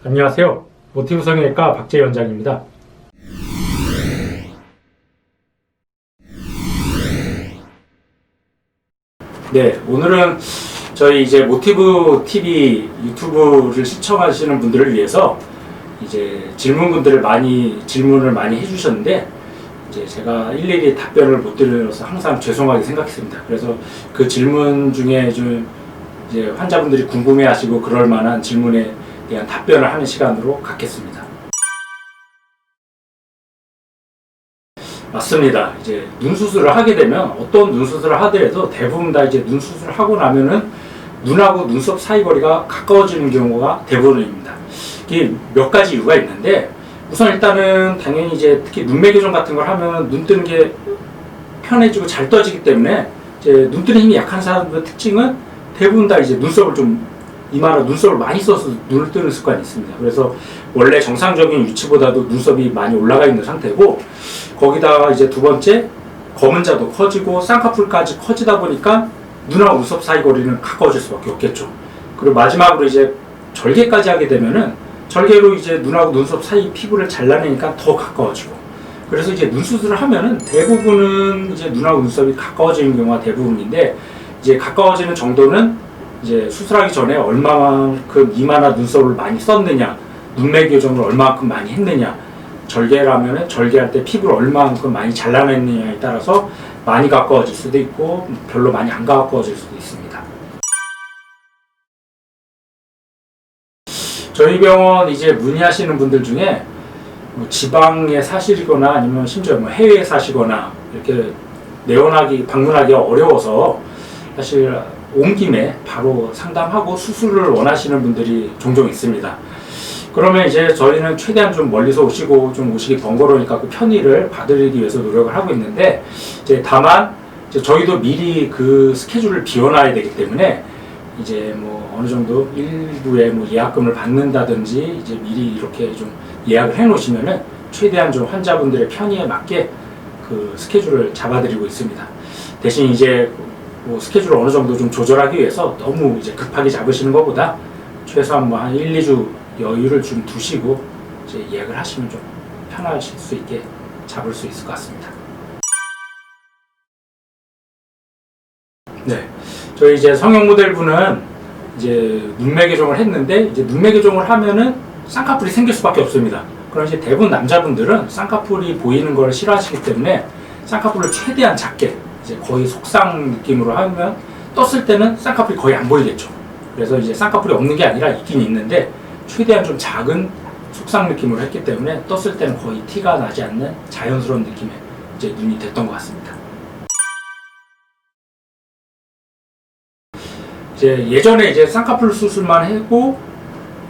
안녕하세요. 모티브 성형외과 박재희 원장입니다. 네, 오늘은 저희 이제 모티브 TV 유튜브를 시청하시는 분들을 위해서 이제 질문을 많이 해주셨는데, 이제 제가 일일이 답변을 못 드려서 항상 죄송하게 생각했습니다. 그래서 그 질문 중에 좀 이제 환자분들이 궁금해하시고 그럴 만한 질문에 대한 답변을 하는 시간으로 갖겠습니다. 맞습니다. 이제 눈 수술을 하게 되면 어떤 눈 수술을 하더라도 대부분 다 이제 눈 수술을 하고 나면은 눈하고 눈썹 사이 거리가 가까워지는 경우가 대부분입니다. 이게 몇 가지 이유가 있는데, 우선 일단은 당연히 이제 특히 눈매 교정 같은 걸 하면 눈 뜨는 게 편해지고 잘 떠지기 때문에 이제 눈 뜨는 힘이 약한 사람들의 특징은 대부분 다 이제 눈썹을 좀 이마나 눈썹을 많이 써서 눈을 뜨는 습관이 있습니다. 그래서 원래 정상적인 위치보다도 눈썹이 많이 올라가 있는 상태고, 거기다가 이제 두 번째 검은 자도 커지고 쌍꺼풀까지 커지다 보니까 눈하고 눈썹 사이 거리는 가까워질 수밖에 없겠죠. 그리고 마지막으로 이제 절개까지 하게 되면은 절개로 이제 눈하고 눈썹 사이 피부를 잘라내니까 더 가까워지고, 그래서 이제 눈 수술을 하면은 대부분은 이제 눈하고 눈썹이 가까워지는 경우가 대부분인데, 이제 가까워지는 정도는 이제 수술하기 전에 얼마만큼 이마나 눈썹을 많이 썼느냐, 눈매 교정을 얼마만큼 많이 했느냐, 절개라면은 절개할 때 피부를 얼마만큼 많이 잘라냈느냐에 따라서 많이 가까워질 수도 있고 별로 많이 안 가까워질 수도 있습니다. 저희 병원 이제 문의하시는 분들 중에 뭐 지방에 사시거나 아니면 심지어 뭐 해외에 사시거나 이렇게 방문하기 어려워서 사실 온 김에 바로 상담하고 수술을 원하시는 분들이 종종 있습니다. 그러면 이제 저희는 최대한 좀 멀리서 오시고 좀 오시기 번거로우니까 그 편의를 봐드리기 위해서 노력을 하고 있는데, 이제 다만 이제 저희도 미리 그 스케줄을 비워놔야 되기 때문에 이제 뭐 어느 정도 일부에 뭐 예약금을 받는다든지 이제 미리 이렇게 좀 예약을 해 놓으시면은 최대한 좀 환자분들의 편의에 맞게 그 스케줄을 잡아드리고 있습니다. 대신 이제 뭐 스케줄을 어느 정도 좀 조절하기 위해서 너무 이제 급하게 잡으시는 것보다 최소한 뭐 한 1, 2주 여유를 좀 두시고 이제 예약을 하시면 좀 편하실 수 있게 잡을 수 있을 것 같습니다. 네, 저희 이제 성형 모델분은 이제 눈매 교정을 했는데, 이제 눈매 교정을 하면은 쌍꺼풀이 생길 수밖에 없습니다. 그럼 이제 대부분 남자분들은 쌍꺼풀이 보이는 걸 싫어하시기 때문에 쌍꺼풀을 최대한 작게, 이제 거의 속상 느낌으로 하면 떴을 때는 쌍꺼풀이 거의 안 보이겠죠. 그래서 이제 쌍꺼풀이 없는 게 아니라 있긴 있는데 최대한 좀 작은 속상 느낌으로 했기 때문에 떴을 때는 거의 티가 나지 않는 자연스러운 느낌의 이제 눈이 됐던 것 같습니다. 이제 예전에 이제 쌍꺼풀 수술만 하고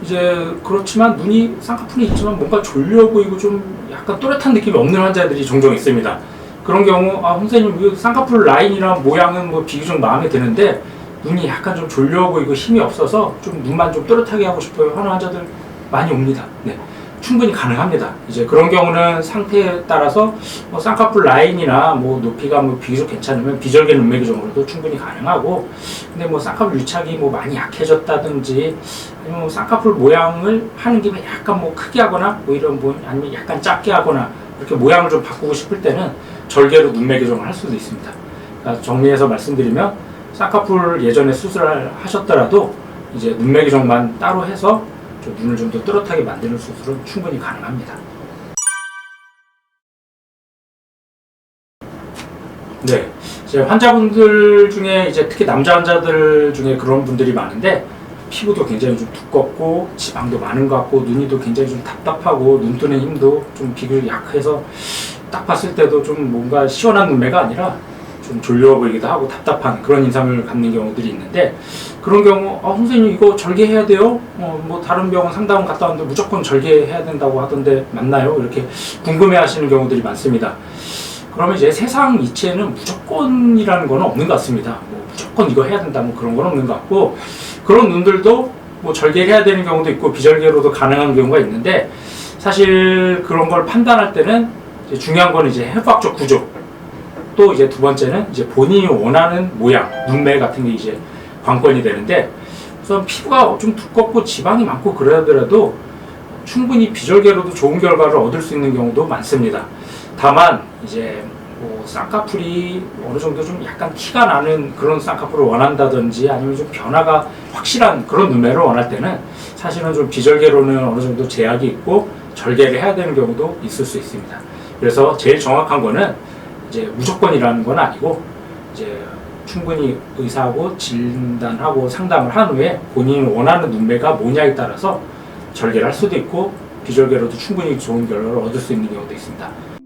이제 그렇지만 눈이 쌍꺼풀이 있지만 뭔가 졸려 보이고 좀 약간 또렷한 느낌이 없는 환자들이 종종 있습니다. 그런 경우 선생님 쌍꺼풀 라인이나 모양은 뭐 비교적 마음에 드는데 눈이 약간 좀 졸려 보이고 힘이 없어서 좀 눈만 좀 또렷하게 하고 싶어요 하는 환자들 많이 옵니다. 네, 충분히 가능합니다. 이제 그런 경우는 상태에 따라서 뭐 쌍꺼풀 라인이나 뭐 높이가 뭐 비교적 괜찮으면 비절개 눈매 교정으로도 충분히 가능하고, 근데 뭐 쌍꺼풀 유착이 뭐 많이 약해졌다든지 아니면 뭐 쌍꺼풀 모양을 하는 김에 약간 뭐 크게 하거나 오히려 뭐 아니면 약간 작게 하거나 이렇게 모양을 좀 바꾸고 싶을 때는 절개로 눈매 교정을 할 수도 있습니다. 그러니까 정리해서 말씀드리면 쌍꺼풀 예전에 수술을 하셨더라도 이제 눈매 교정만 따로 해서 좀 눈을 좀 더 또렷하게 만드는 수술은 충분히 가능합니다. 네, 이제 환자분들 중에 이제 특히 남자 환자들 중에 그런 분들이 많은데, 피부도 굉장히 좀 두껍고 지방도 많은 것 같고 눈이도 굉장히 좀 답답하고 눈 뜨는 힘도 좀 비교적 약해서 딱 봤을 때도 좀 뭔가 시원한 눈매가 아니라 좀 졸려 보이기도 하고 답답한 그런 인상을 갖는 경우들이 있는데, 그런 경우 선생님 이거 절개해야 돼요? 뭐 다른 병원 상담원 갔다 왔는데 무조건 절개해야 된다고 하던데 맞나요? 이렇게 궁금해 하시는 경우들이 많습니다. 그러면 이제 세상 이치에는 무조건이라는 건 없는 것 같습니다. 뭐 무조건 이거 해야 된다 뭐 그런 건 없는 것 같고, 그런 눈들도 뭐 절개를 해야 되는 경우도 있고 비절개로도 가능한 경우가 있는데, 사실 그런 걸 판단할 때는 이제 중요한 건 이제 해부학적 구조, 또 이제 두 번째는 이제 본인이 원하는 모양, 눈매 같은 게 이제 관건이 되는데, 우선 피부가 좀 두껍고 지방이 많고 그러더라도 충분히 비절개로도 좋은 결과를 얻을 수 있는 경우도 많습니다. 다만 이제 뭐 쌍꺼풀이 어느 정도 좀 약간 티가 나는 그런 쌍꺼풀을 원한다든지 아니면 좀 변화가 확실한 그런 눈매를 원할 때는 사실은 좀 비절개로는 어느 정도 제약이 있고 절개를 해야 되는 경우도 있을 수 있습니다. 그래서 제일 정확한 거는 이제 무조건이라는 건 아니고 이제 충분히 의사하고 진단하고 상담을 한 후에 본인이 원하는 눈매가 뭐냐에 따라서 절개를 할 수도 있고 비절개로도 충분히 좋은 결과를 얻을 수 있는 경우도 있습니다.